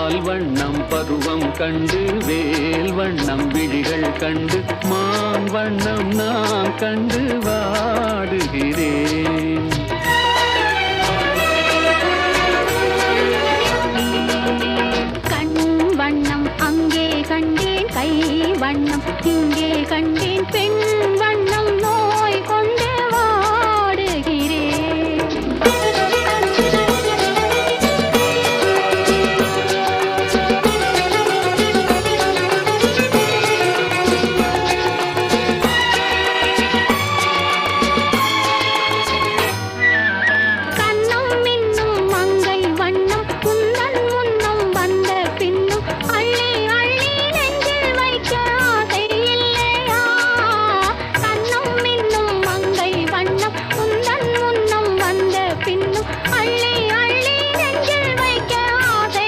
பால் வண்ணம் பருவம் கண்டு வேல் வண்ணம் விழிகள் கண்டு மான் வண்ணம் நான் கண்டு வாடுகிறேன். கண் வண்ணம் அங்கே கண்டேன், கை வண்ணம் இங்கே கண்டேன்,